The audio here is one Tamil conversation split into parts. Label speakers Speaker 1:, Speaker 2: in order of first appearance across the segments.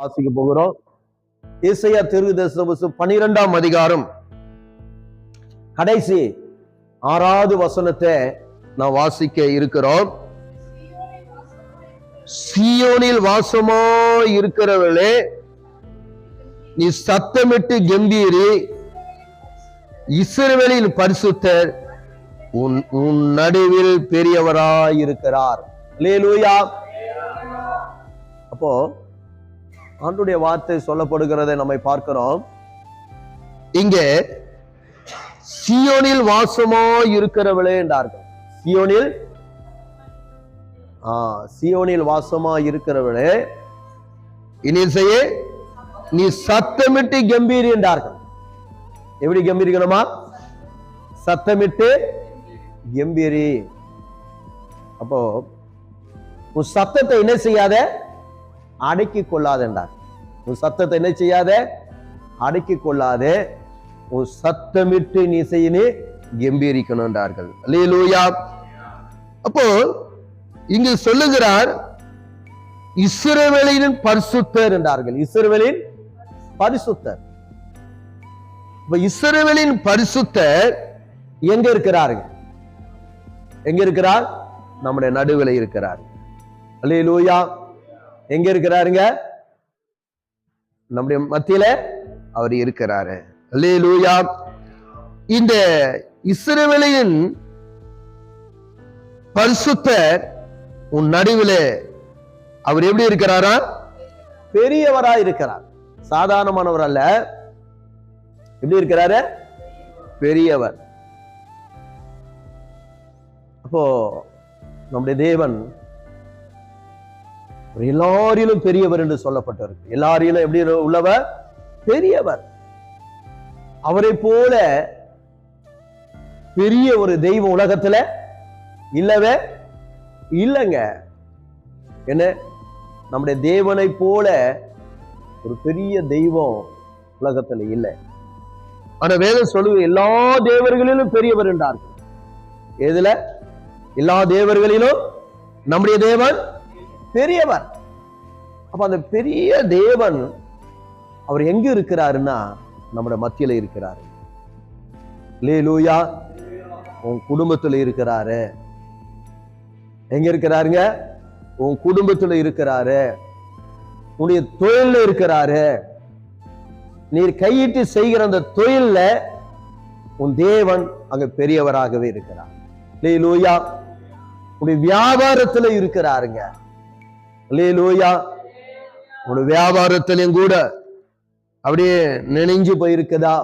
Speaker 1: வாசிக்க போகிறோம். ஏசாயா தீர்க்கதரிசன புத்தகம் 12ஆம் அதிகாரம் கடைசி 6வது வசனத்தை நான் வாசிக்க இருக்கிறோம். சீயோனில் வாசமாய் இருக்கிறவளே, நீ சத்தமிட்டு கம்பீரி, இஸ்ரவேலின் பரிசுத்தர் உன் நடுவில் பெரியவராய் இருக்கிறார். அல்லேலூயா. அப்போ ஆண்டவருடைய வார்த்தை சொல்லப்படுகிறதை நம்ம பார்க்கிறோம். இங்கே சீயோனில் வாசமாய் இருக்கிறவளே என்றார்கள். சீயோனில் வாசமாய் இருக்கிறவளே, இனி செய்ய நீ சத்தமிட்டு கம்பீரி என்றார்கள். எப்படி கம்பீரிக்கணுமா? சத்தமிட்டு கம்பீரி. அப்போ உன் சத்தத்தை என்ன செய்யாத, அடக்கி கொள்ளாத என்றார். உன் சத்தத்தை என்ன செய்யாத, அடக்கி கொள்ளாதே, உன் சத்தமிட்டு நீ செய்ய கம்பீரிக்கணும் என்றார்கள். அல்லேலூயா. அப்போ இங்கு சொல்லுகிறார், இஸ்ரவேலின் பரிசுத்தர் என்றார்கள். இஸ்ரவேலின் பரிசுத்தர். இப்ப இஸ்ரவேலின் பரிசுத்தர் எங்க இருக்கிறார்கள்? எங்க இருக்கிறார்? நம்முடைய நடுவில் இருக்கிறார். அல்லேலூயா. எங்க இருக்கிறாருங்க? நம்முடைய மத்தியில அவர் இருக்கிறாரு. அல்லேலூயா. இந்த இஸ்ரவேலின் பரிசுத்தர் உன் நடுவில் அவர் எப்படி இருக்கிறாரா? பெரியவரா இருக்கிறார். சாதாரணமானவர் அல்ல. எப்படி இருக்கிறாரு? பெரியவர். அப்போ நம்முடைய தேவன் எல்லாரிலும் பெரியவர் என்று சொல்லப்பட்டிருக்கு. எல்லாரிலும் எப்படி உள்ளவர்? பெரியவர். அவரை போல பெரிய ஒரு தெய்வம் உலகத்துல இல்லவே இல்லைங்க. என்ன, நம்முடைய தேவனை போல ஒரு பெரிய தெய்வம் உலகத்துல இல்லை. ஆனா வேதம் சொல்லுவது எல்லா தேவர்களிலும் பெரியவர் என்றார்கள். எதுல? எல்லா தேவர்களிலும் நம்முடைய தேவன் பெரியவர். அப்ப அந்த பெரிய தேவன் அவர் எங்க இருக்கிறாருன்னா நம்முடைய மத்தியில இருக்கிறாரு. அல்லேலூயா. உன் குடும்பத்துல இருக்கிறாரு. எங்க இருக்கிறாருங்க? உன் குடும்பத்துல இருக்கிறாரு. உன்னுடைய தொழில இருக்கிறாரு. நீர் கையிட்டு செய்கிற அந்த தொழில்ல உன் தேவன் அங்க பெரியவராகவே இருக்கிறார். அல்லேலூயா. உன்னுடைய வியாபாரத்துல இருக்கிறாருங்க. அல்லேலூயா. உன்னுடைய வியாபாரத்திலும் கூட அப்படியே நினைஞ்சு போயிருக்குதா?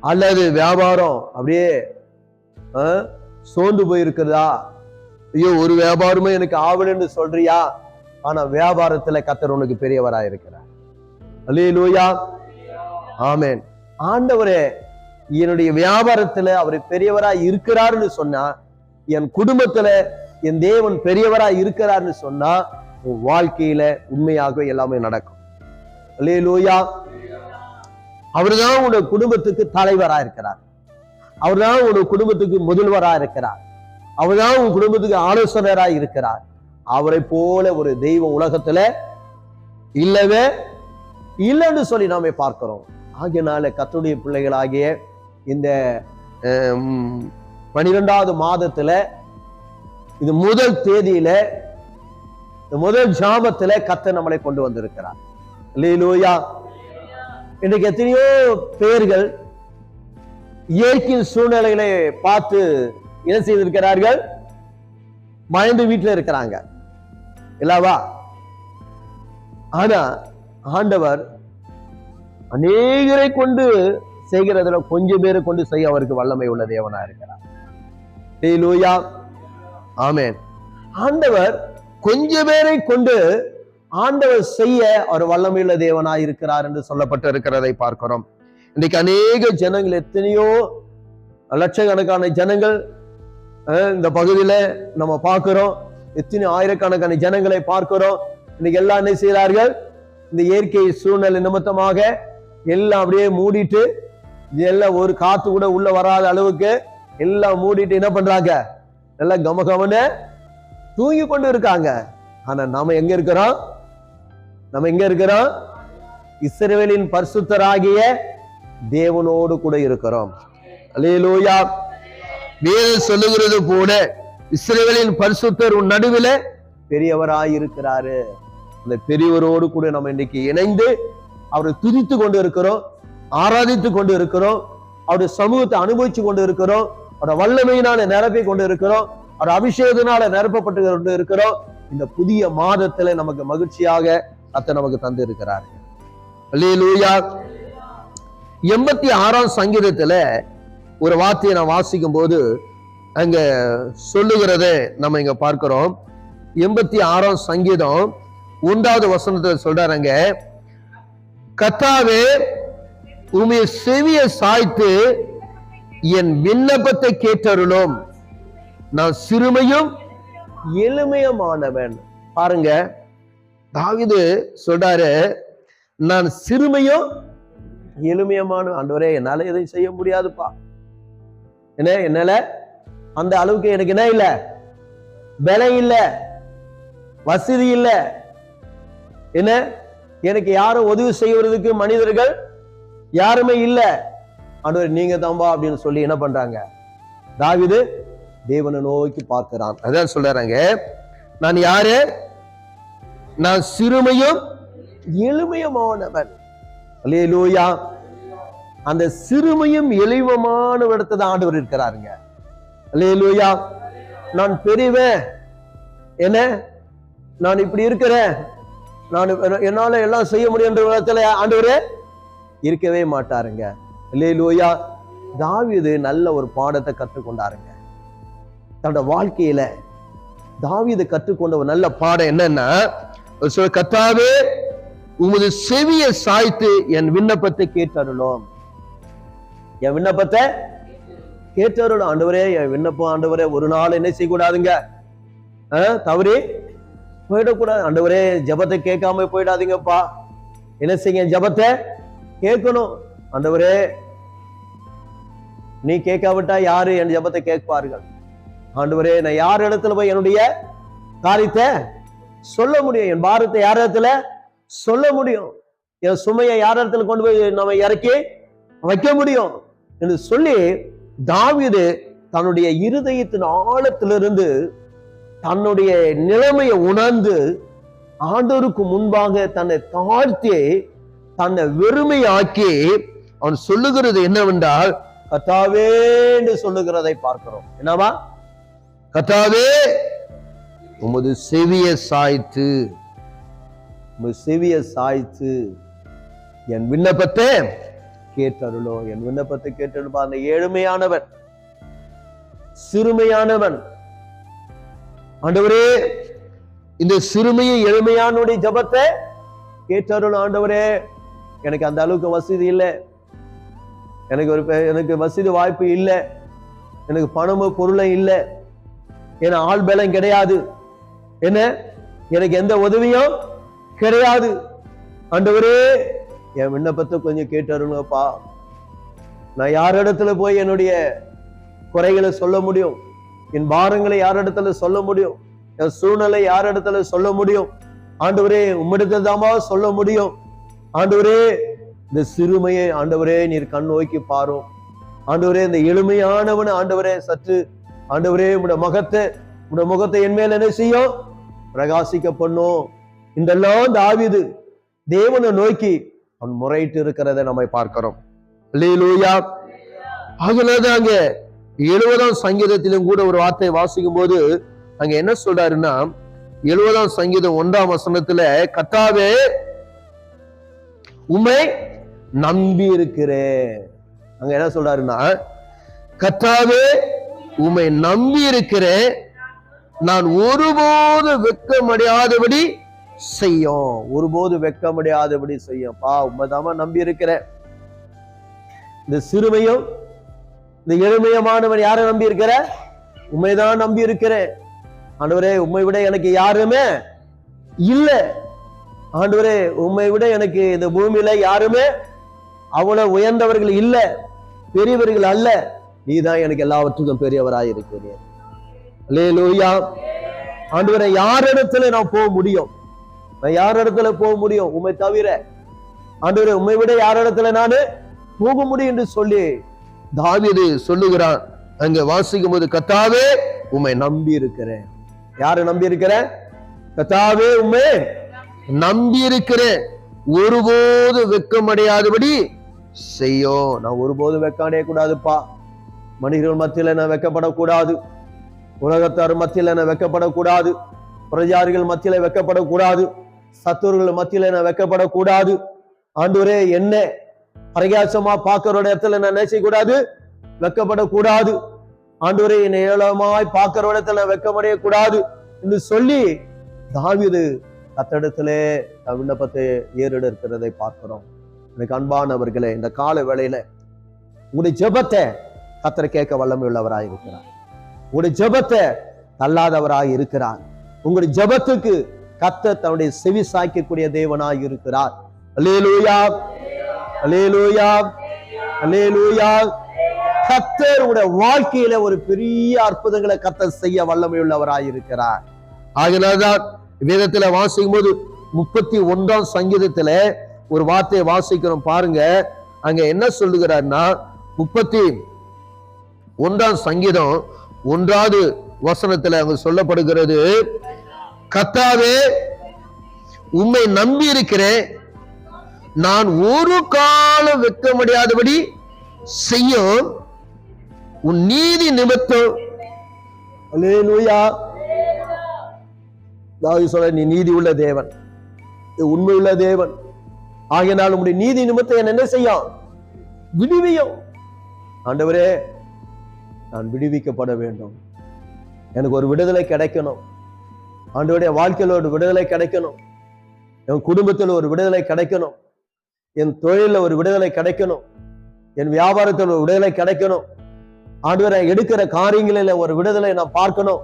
Speaker 1: அல்லது வியாபாரம் அப்படியே சோர்ந்து போயிருக்குதா? ஐயோ, ஒரு வியாபாரமே எனக்கு ஆவலன்னு சொல்றியா? ஆனா வியாபாரத்துல கர்த்தர் உனக்கு பெரியவராய் இருக்கிறார். அல்லேலூயா. ஆமென். ஆண்டவரே, என்னுடைய வியாபாரத்துல அவர் பெரியவராய் இருக்கிறார்னு சொன்னா, என் குடும்பத்துல என் தேவன் பெரியவராய் இருக்கிறார்னு சொன்னா, உன் வாழ்க்கையில உண்மையாக எல்லாமே நடக்கும். அல்லேலூயா. அவர்தான் உன்னுடைய குடும்பத்துக்கு தலைவரா இருக்கிறார். அவர்தான் உன்னுடைய குடும்பத்துக்கு முதல்வரா இருக்கிறார். அவர்தான் உன் குடும்பத்துக்கு ஆலோசகராய் இருக்கிறார். அவரை போல ஒரு தெய்வம் உலகத்துல இல்லவே இல்லைன்னு சொல்லி நாம பார்க்கிறோம். ஆகியனால கர்த்தருடைய பிள்ளைகளாகிய இந்த 12வது மாதத்துல இது முதல் தேதியில முதல் ஜாமத்துல கர்த்தர் நம்மளை கொண்டு வந்திருக்கிறார். அல்லேலூயா. இன்றைக்கு எத்தனையோ பேர்கள் இயற்கையின் சூழ்நிலைகளை பார்த்து என்ன செய்திருக்கிறார்கள்? மயந்து வீட்டில் இருக்கிறாங்க இல்லவா? ஆனா ஆண்டவர் அநேகரை கொண்டு செய்கிறதுல கொஞ்சம் பேரை கொண்டு செய்ய அவருக்கு வல்லமை உள்ள தேவனா இருக்கிறார். அல்லேலூயா. ஆமென். ஆண்டவர் கொஞ்சம் பேரை கொண்டு ஆண்டவர் செய்ய அவர் வல்லமையுள்ள தேவனாய் இருக்கிறார் என்று சொல்லப்பட்டு இருக்கிறதை பார்க்கிறோம். இன்றைக்கு அநேக ஜனங்கள், எத்தனையோ லட்சக்கணக்கான ஜனங்கள் இந்த பகுதியில நம்ம பார்க்கிறோம். எத்தனை ஆயிரக்கணக்கான ஜனங்களை பார்க்கிறோம். இன்னைக்கு எல்லாம் என்ன செய்கிறார்கள்? இந்த இயற்கை சூழ்நிலை நிமித்தமாக எல்லாம் அப்படியே மூடிட்டு, எல்லாம் ஒரு காத்து கூட உள்ள வராத அளவுக்கு எல்லாம் மூடிட்டு என்ன பண்றாங்க? எல்லாம் கமகமன்னு தூங்கி கொண்டு இருக்காங்க. ஆனா நாம எங்க இருக்கிறோம்? நம்ம எங்க இருக்கிறோம்? இஸ்ரவேலின் பரிசுத்தராகிய தேவனோடு கூட இருக்கிறோம். அல்லேலூயா. வேதம் சொல்லுகிறது போல இஸ்ரவேலின் பரிசுத்தர் உன் நடுவில பெரியவராய் இருக்கிறாரு. அந்த பெரியவரோடு கூட நம்ம இன்னைக்கு இணைந்து அவரை துதித்து கொண்டு இருக்கிறோம், ஆராதித்து கொண்டு இருக்கிறோம், அவருடைய சமூகத்தை அனுபவிச்சு கொண்டு இருக்கிறோம், அவருடைய வல்லமையினால நிரப்பி கொண்டு இருக்கிறோம், அவருடைய அபிஷேகத்தினால நிரப்பப்பட்டு கொண்டு இருக்கிறோம். இந்த புதிய மாதத்துல நமக்கு மகிழ்ச்சியாக கர்த்தர் நமக்கு தந்து இருக்கிறார். அல்லேலூயா. 86ஆம் சங்கீதத்துல ஒரு வார்த்தையை நான் வாசிக்கும் போது அங்க சொல்லுகிறத நம்ம இங்க பார்க்கிறோம். 86ஆம் சங்கீதம் 1வது வசனத்துல சொல்றாங்க, கர்த்தாவே உம்முடைய செவியை சாய்த்து என் விண்ணப்பத்தை கேட்டருளும், நான் சிறுமையும் எளிமையுமானவன். பாருங்க, தாவீது சொல்றாரு, நான் சிறுமையும் எளிமையமான. ஆண்டவரே, என்னால எதையும் செய்ய முடியாதுப்பா. என்ன, என்னால அந்த அளவுக்கு எனக்கு என்ன இல்ல, பலம் இல்ல, வசதி இல்ல, என்ன எனக்கு யாரும் உதவி செய்வதற்கு மனிதர்கள் யாருமே இல்ல. ஆண்டவரே, நீங்க தான்பா அப்படின்னு சொல்லி என்ன பண்றாங்க? தாவீது தேவனை நோக்கி பார்க்கிறான். அதான் சொல்றாங்க, நான் யாரு? நான் சிறுமையும் எளிமையுமானவன். அல்லேலூயா. அந்த சிறுமையும் எளிமையான இடத்துல ஆண்டவர் இருக்கிறாருங்க. அல்லேலூயா. நான் பெரியவன், என்ன நான் இப்படி இருக்கிறேன், நான் என்னால எல்லாம் செய்ய முடியும் என்ற இடத்துல ஆண்டவரே இருக்கவே மாட்டாருங்க. அல்லேலூயா. தாவீது நல்ல ஒரு பாடத்தை கற்றுக்கொண்டாருங்க தன்னோட வாழ்க்கையில. தாவீது கற்றுக்கொண்ட ஒரு நல்ல பாடம் என்னன்னா, கர்த்தாவே உமது செவியை சாய்த்து என் விண்ணப்பத்தை கேட்டருளும். என் விண்ணப்பத்தை கேட்டருளும். ஆண்டவரே, என் விண்ணப்பம் ஆண்டவரே ஒரு நாள் என்ன செய்யக்கூடாதுங்க, தவறி போயிடக்கூடாது. ஆண்டவரே, ஜபத்தை கேட்காம போயிடாதீங்கப்பா. என்ன செய்ய, ஜபத்தை கேட்கணும். ஆண்டவரே, நீ கேட்காவிட்டா யாரு என் ஜபத்தை கேட்பார்கள்? ஆண்டவரே, நான் யார் இடத்துல போய் என்னுடைய காரியத்தை சொல்ல முடியும்? என் பாரத்தை யார் இடத்துல சொல்ல முடியும்? என் சுமையை யார் இடத்துல கொண்டு போய் நம்ம இறக்கி வைக்க முடியும் என்று சொல்லி தாவீது தன்னுடைய இருதயத்தின் ஆழத்திலிருந்து தன்னுடைய நிலைமையை உணர்ந்து ஆண்டவருக்கு முன்பாக தன்னை தாழ்த்தி தன்னை வெறுமையாக்கி அவன் சொல்லுகிறது என்னவென்றால், கர்த்தாவே என்று சொல்லுகிறதை பார்க்கிறோம். என்னவா? கர்த்தாவே உமது செவியை சாய்த்து, உமது செவியை சாய்த்து என் விண்ணப்பத்தை கேட்டருளும். என் விண்ணப்பத்தை கேட்டருளும். அந்த ஏழ்மையானவன், சிறுமையானவன், ஆண்டவரே இந்த சிறுமையை எளிமையானுடைய ஜபத்தை கேட்டருளும். ஆண்டவரே, எனக்கு அந்த அளவுக்கு வசதி இல்லை, எனக்கு வசதி வாய்ப்பு இல்லை, எனக்கு பணமும் பொருளும் இல்லை, ஏன்னா ஆள் பலம் கிடையாது, என்ன எனக்கு எந்த உதவியும் கிடையாது. ஆண்டவரே, என் விண்ணப்பத்தை கொஞ்சம் கேட்டருங்கப்பா. நான் யார் இடத்துல போய் என்னுடைய குறைகளை சொல்ல முடியும்? என் பாரங்களை யார் இடத்துல சொல்ல முடியும்? என் சூழ்நிலை யார் இடத்துல சொல்ல முடியும்? ஆண்டவரே, உம்மிடத்தில் தாமா சொல்ல முடியும். ஆண்டவரே, இந்த சிறுமையை ஆண்டவரே நீர் கண் நோக்கி பாரும். ஆண்டவரே, இந்த எளிமையானவன் ஆண்டவரே சற்று ஆண்டவரே உடைய முகத்தை என் மேல் என்ன செய்யும்? பிரகாசிக்க பண்ணும். இதெல்லாம் தாவீது தேவனை நோக்கி அவன் முறையிட்டு இருக்கிறதை நம்ம பார்க்கிறோம். அல்லேலூயா. ஆகலாதான் அங்க 70ஆம் சங்கீதத்திலும் கூட ஒரு வார்த்தை வாசிக்கும் போது அங்க என்ன சொல்றாருன்னா, 70ஆம் சங்கீதம் 1ஆம் வசனத்துல, கர்த்தாவே உம்மை நம்பி இருக்கிறேன். அங்க என்ன சொல்றாருன்னா, கர்த்தாவே உம்மை நம்பி இருக்கிறேன், நான் ஒருபோது வெட்கமடையாதபடி செய்யும். ஒருபோது வெட்கமடையாதபடி செய்யும். உண்மைதாம நம்பி இருக்கிறேன். இந்த சிறுமையும் இந்த எளிமையமானவன் யாரை நம்பி இருக்கிற? உண்மைதான் நம்பி இருக்கிறேன். ஆண்டவரே, உண்மை விட எனக்கு யாருமே இல்லை. ஆண்டவரே, உண்மை விட எனக்கு இந்த பூமியில யாருமே அவ்வளவு உயர்ந்தவர்கள் இல்லை, பெரியவர்கள் அல்ல. நீதான் எனக்கு எல்லாவற்றுக்கும் பெரியவராய் இருக்கிறீர். அல்லேலூயா. ஆண்டவரே, யாரிடத்துல நான் போக முடியும்? நான் யார் இடத்துல போக முடியும்? உம்மை தவிர. ஆண்டவரே, உம்மை விட யார் இடத்துல நானு போக முடியும் என்று சொல்லி தாவீது சொல்லுகிறான். அங்க வாசிக்கும் போது, கர்த்தாவே உம்மை நம்பி இருக்கிறேன். யாரை நம்பி இருக்கிறேன்? கர்த்தாவே உம்மை நம்பி இருக்கிறேன், ஒருபோது வெட்கமடையாதபடி செய்யும். நான் ஒருபோது வெட்கம் அடையக்கூடாதுப்பா. மனிதர்கள் மத்தியில நான் வெட்கப்படக்கூடாது, உலகத்தார் மத்தியில நான் வெட்கப்படக்கூடாது, பிரஜாரிகள் மத்தியில வெட்கப்படக்கூடாது, சத்துருகள் மத்தியில நான் வெட்கப்படக்கூடாது. ஆண்டவரே, என்ன பிரகாசமா பார்க்கிற இடத்துல நான் என்ன செய்யக்கூடாது? வெட்கப்படக்கூடாது. ஆண்டவரே, என்னை ஏளனமாய் பார்க்கிற இடத்துல நான் வெட்கமடையக்கூடாது என்று சொல்லி தாவீது கர்த்தரிடத்திலே விண்ணப்பத்தை ஏறெடுக்கிறதை பார்க்கிறோம். எனக்கு அன்பானவர்களே, இந்த கால வேளையில உங்களுடைய ஜெபத்தை கர்த்தர் கேட்க வல்லமை உள்ளவராய் இருக்கிறார். உங்களுடைய ஜெபத்தை தள்ளாதவராய் இருக்கிறார். உங்களுடைய ஜெபத்துக்கு கர்த்தர் தன்னுடைய செவி சாய்க்கக்கூடிய தேவனாய் இருக்கிறார். அல்லேலூயா, அல்லேலூயா, அல்லேலூயா. கர்த்தர் உங்களுடைய வாழ்க்கையில ஒரு பெரிய அற்புதங்களை கர்த்தர் செய்ய வல்லமை உள்ளவராய் இருக்கிறார். ஆகினால்தான் வேதத்துல வாசிக்கும் போது 31ஆம் சங்கீதத்துல ஒரு வார்த்தையை வாசிக்கிறோம் பாருங்க. அங்க என்ன சொல்லுகிறார்னா, 31ஆம் சங்கீதம் 1வது வசனத்துல அங்க சொல்லப்படுகிறது, கர்த்தாவே உம்மை நம்பி இருக்கிறேன், நான் ஒரு காலம் வெட்கமடையாதபடி செய்யும் உன் நீதி நிமித்தம். அல்லேலூயா. தாவீது சொல்ற, நீ நீதி உள்ள தேவன், உண்மை உள்ள தேவன், ஆகையினால் உம்முடைய நீதி நிமித்தம் என்ன செய்யும்? விடுவியும். ஆண்டவரே, நான் விடுவிக்கப்பட வேண்டும், எனக்கு ஒரு விடுதலை கிடைக்கணும். ஆண்டவருடைய வாழ்க்கையில் ஒரு விடுதலை கிடைக்கணும், என் குடும்பத்தில் ஒரு விடுதலை கிடைக்கணும், என் தொழிலில் ஒரு விடுதலை கிடைக்கணும், என் வியாபாரத்தில் ஒரு விடுதலை கிடைக்கணும். ஆண்டவரை எடுக்கிற காரியங்களில் ஒரு விடுதலை நான் பார்க்கணும்.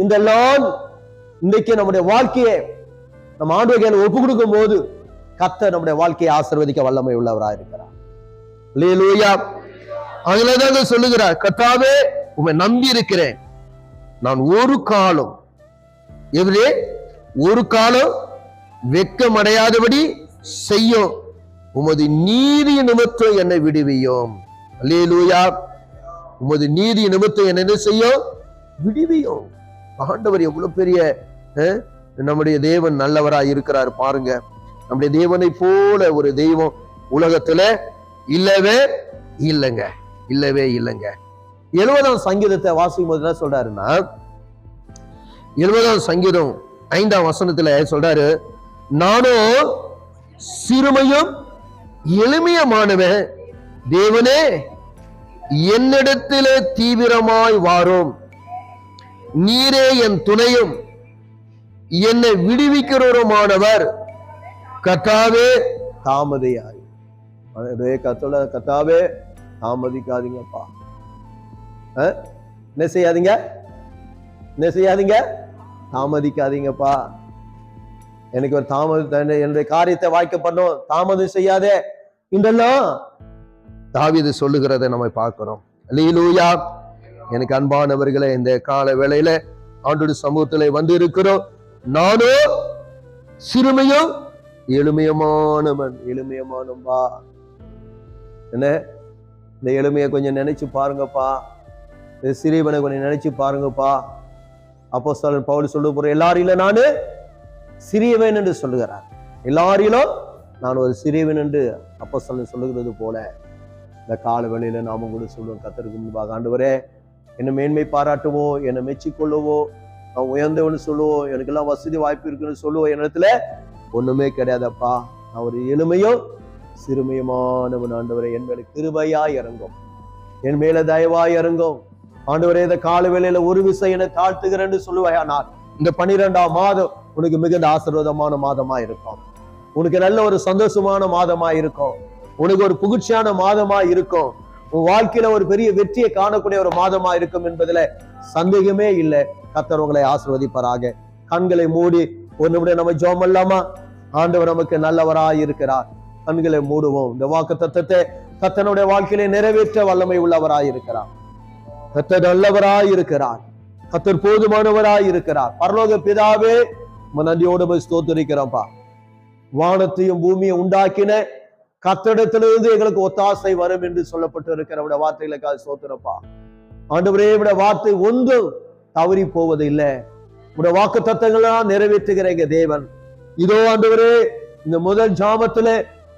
Speaker 1: இதெல்லாம் இன்னைக்கு நம்முடைய வாழ்க்கையை நம்ம ஆண்டவரையில் ஒப்பு கொடுக்கும் போது கர்த்தர் நம்முடைய வாழ்க்கையை ஆசீர்வதிக்க வல்லமை உள்ளவராக இருக்கிறார். அல்லேலூயா. அதுலதான் சொல்லுகிறார், கர்த்தாவே உம்மை நம்பி இருக்கிறேன், நான் ஒரு காலம் ஒரு காலம் வெட்கமடையாதபடி செய்யும் உமது நீதி நிமித்தம் என்னை விடுவியும். அல்லேலூயா. உமது நீதி நிமித்தம் என்ன செய்யும்? விடுவியும். ஆண்டவர் எவ்வளவு பெரிய நம்முடைய தேவன் நல்லவராய் இருக்கிறார் பாருங்க. நம்முடைய தேவனை போல ஒரு தெய்வம் உலகத்துல இல்லவே இல்லைங்க, இல்லவே இல்லைங்க. 70ஆம் சங்கீதத்தை வாசிக்கும் போது என்ன சொல்றாருன்னா, 70ஆம் சங்கீதம் 5ஆம் வசனத்துல சொல்றாரு, நானும் சிறுமையும் எளிமையமானவன், தேவனே என்னிடத்திலே தீவிரமாய் வாரும், நீரே என் துணையும் என்னை விடுவிக்கிறவருமானவர், கர்த்தாவே தாமதியாய். கர்த்தாவே தாமதிக்காதீங்கப்பா, என்ன செய்யாதீங்க, என்ன செய்யாதீங்க, தாமதிக்காதீங்கப்பா. எனக்கு ஒரு என்னுடைய காரியத்தை வாய்க்க பண்ணும், தாமதம் செய்யாதே என்றெல்லாம் தாவீது சொல்லுகிறதை நம்ம பார்க்கிறோம். அல்லேலூயா. எனக்கு அன்பானவர்களே, இந்த கால வேளையில ஆண்டவருடைய சமூகத்திலே வந்து இருக்கிறோம். நானும் சிறுமையும் எளிமையமானவன். எளிமையமானவா, என்ன இந்த எளிமையை கொஞ்சம் நினைச்சு பாருங்கப்பா, இந்த சிறியவனை கொஞ்சம் நினைச்சு பாருங்கப்பா. அப்போஸ்தலன் பவுல் சொல்ல போற, எல்லாரிலும் நானு சிறியவன் என்று சொல்லுகிறார். எல்லாரிலும் நான் ஒரு சிறியவன் என்று அப்போஸ்தலன் சொல்லுகிறது போல இந்த கால வேளையில நாம கூட சொல்லுவோம், கர்த்தருக்கு முன்பாக, ஆண்டவரே என்னை மேன்மை பாராட்டுவோ, என்னை மெச்சிக்கொள்ளவோ, நான் உயர்ந்தவன்னு சொல்லுவோம், எனக்கு எல்லாம் வசதி வாய்ப்பு இருக்குன்னு சொல்லுவோம், என்னிடத்துல ஒண்ணுமே கிடையாதப்பா, நான் ஒரு எளிமையும் சிறுமையுமானவன். ஆண்டவரே என் மேல கிருபையாய் இறங்கும், என் மேல தயவாய் இறங்கும். ஆண்டவரே இந்த கால வேளையில ஒரு விசை என்னை தாழ்த்துகிறேன்னு சொல்லுவாயானால் இந்த 12ஆம் மாதம் உனக்கு மிகுந்த ஆசீர்வாதமான மாதமா இருக்கும், உனக்கு நல்ல ஒரு சந்தோஷமான மாதமா இருக்கும், உனக்கு ஒரு புகழ்ச்சியான மாதமா இருக்கும், உன் வாழ்க்கையில ஒரு பெரிய வெற்றியை காணக்கூடிய ஒரு மாதமா இருக்கும் என்பதுல சந்தேகமே இல்லை. கர்த்தர் உங்களை ஆசீர்வதிப்பாராக. கண்களை மூடி ஒரு நிமிடம் நம்ம ஜெபம் பண்ணலாமா? ஆண்டவர் நமக்கு நல்லவராய் இருக்கிறார். கண்களை மூடுவோம். இந்த வாக்கு தத்தத்தை கர்த்தனுடைய வாழ்க்கையிலே நிறைவேற்ற வல்லமை உள்ளவராய் இருக்கிறார். கர்த்தர் நல்லவராய் இருக்கிறார். கர்த்தர் போதுமானவராய் இருக்கிறார். பரலோக பிதாவே, நன்றியோடு ஸ்தோத்திரிக்கிறோம்ப்பா. வானத்தையும் பூமியை உண்டாக்கின கர்த்தரிடத்திலிருந்து எங்களுக்கு ஒத்தாசை வரும் என்று சொல்லப்பட்டு இருக்கிற வார்த்தைகளுக்காக ஸ்தோத்திரப்பா. ஆண்டவரே, உடைய வார்த்தை ஒன்றும் தவறி போவது இல்லை. உடைய வாக்கு தத்தங்கள்லாம் நிறைவேற்றுகிற எங்க தேவன். இதோ ஆண்டவரே, இந்த முதல் ஜாமத்துல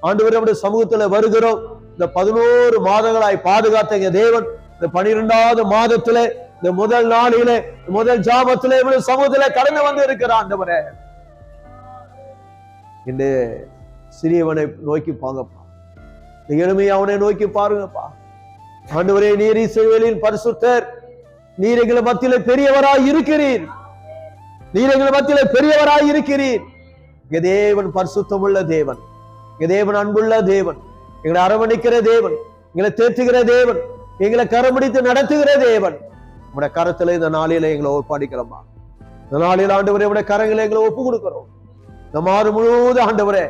Speaker 1: ஆண்டவரே நம்முடைய சமூகத்துல வருகிறோம். இந்த 11 மாதங்களாய் பாதுகாத்த எங்க தேவன் இந்த 12வது மாதத்துல இந்த முதல் நாளிலே முதல் ஜாமத்துல இவருடைய சமூகத்துல கடந்து வந்து இருக்கிற ஆண்டவரே, இந்த சிறியவனை நோக்கி பாங்கப்பா, இந்த எளிமையை அவனை நோக்கி பாருங்கப்பா. ஆண்டவரே, நீர் இஸ்ரவேலின் பரிசுத்தர், நீர் எங்களை மத்தியிலே பெரியவராய் இருக்கிறீர். நீர் எங்களை மத்தியிலே பெரியவராய் இருக்கிறீர். எங்க தேவன் பரிசுத்தமுள்ள தேவன், எங்க தேவன் அன்புள்ள தேவன், எங்களை அரவணைக்கிற தேவன், எங்களை தேற்றுகிற தேவன், எங்களை கரம்பிடித்து நடத்துகிற தேவன். உடைய கரத்துல இந்த நாளில எங்களை ஒப்படைக்கிறோமா. இந்த நாளில் ஆண்டவரே, உடைய கரங்களை எங்களை ஒப்பு கொடுக்கிறோம். இந்த மாதம் முழுவதும் ஆண்டவரே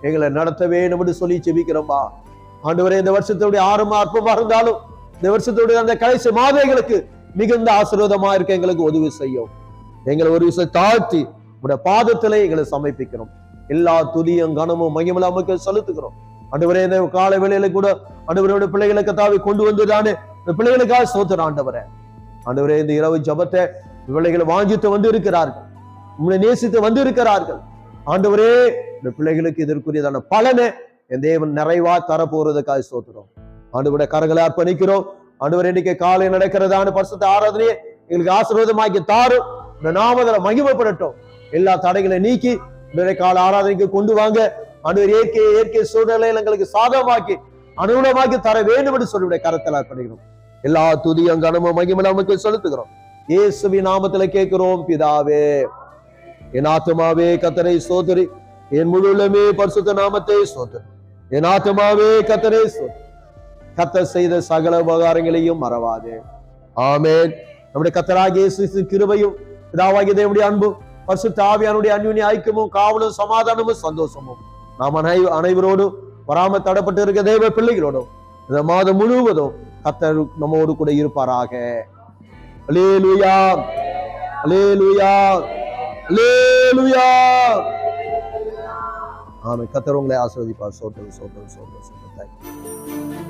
Speaker 1: எங்களை நடத்த வேண்டும் என்று சொல்லி செபிக்கிறோம்பா. ஆண்டவரே, இந்த வருஷத்துடைய ஆரம்ப அற்பமா இருந்தாலும் இந்த வருஷத்துடைய அந்த கடைசி மாதங்களுக்கு மிகுந்த ஆசீர்வாதமா இருக்க எங்களுக்கு உதவி செய்யும். எங்களை ஒரு விஷயம் தாழ்த்தி உடைய பாதத்திலே எங்களை சமர்ப்பிக்கிறோம். எல்லா துதியும் கனமும் மகிமையும் நமக்கு செலுத்துகிறோம். ஆண்டவரே, இந்த கால வேளையில கூட ஆண்டவரோட பிள்ளைகளுக்கு தாவி கொண்டு வந்துதானே இந்த பிள்ளைகளுக்காக ஸ்தோத்திரம் ஆண்டவரே. ஆண்டவரே, இந்த இரவு ஜெபத்தை பிள்ளைகளை வாஞ்சித்து வந்து இருக்கிறார்கள், உங்களை நேசித்து வந்து இருக்கிறார்கள். ஆண்டவரே, இந்த பிள்ளைகளுக்கு இதற்குரியதான பலனை என் தேவன் நிறைவா தரப்போறதுக்காக ஸ்தோத்திரம். ஆண்டவருடைய கரங்களை அர்ப்பணிக்கிறோம். ஆண்டவரே, இன்னைக்கு காலை நடக்கிறதான பரிசுத்த ஆராதனையை எங்களுக்கு ஆசீர்வாதமாக்கி தாரும். இந்த நாமத்துல மகிமைப்படட்டும். எல்லா தடைகளை நீக்கி இந்த கால ஆராதனைக்கு கொண்டு வாங்க. ஆண்டவர் இயற்கை சூழ்நிலையில் எங்களுக்கு சாதகமாக்கி அனுகூலமாக்கி தர வேண்டும் என்று சொல்லி கரத்தில் அர்ப்பணிக்கிறோம். எல்லா துதியும் கனமும் மகிமையும் நமக்கு செலுத்துகிறோம். இயேசுவின் நாமத்துல கேட்கிறோம் பிதாவே. என் ஆத்துமாவே கர்த்தரை ஸ்தோத்திரி, என் முழு உள்ளமே பரிசுத்த நாமத்தை ஸ்தோத்திரி. என் ஆத்துமாவே கர்த்தரை ஸ்தோத்திரி, கர்த்தர் செய்த சகல உபகாரங்களையும் மறவாதே. ஆமென். நம்முடைய கர்த்தராகிய இயேசு கிருபையும் பிதாவாகிய தேவனுடைய அன்பும் பரிசுத்த ஆவியானுடைய அன்யோன்ய ஐக்கியமும் காவலும் சமாதானமும் சந்தோஷமும் நாம் அனைவரோடும் வராம தடப்பட்டு இருக்க தேவ பிள்ளைகளோடும் இந்த மாதம் முழுவதும் கர்த்தர் நம்மோடு கூட இருப்பாராக. அல்லேலூயா, அல்லேலூயா, அல்லேலூயா. ஆமென். கர்த்தர் உங்களை ஆசீர்வதிப்பார். சோத்திரம், சோத்திரம், சோத்திரம், சோத்திரம்.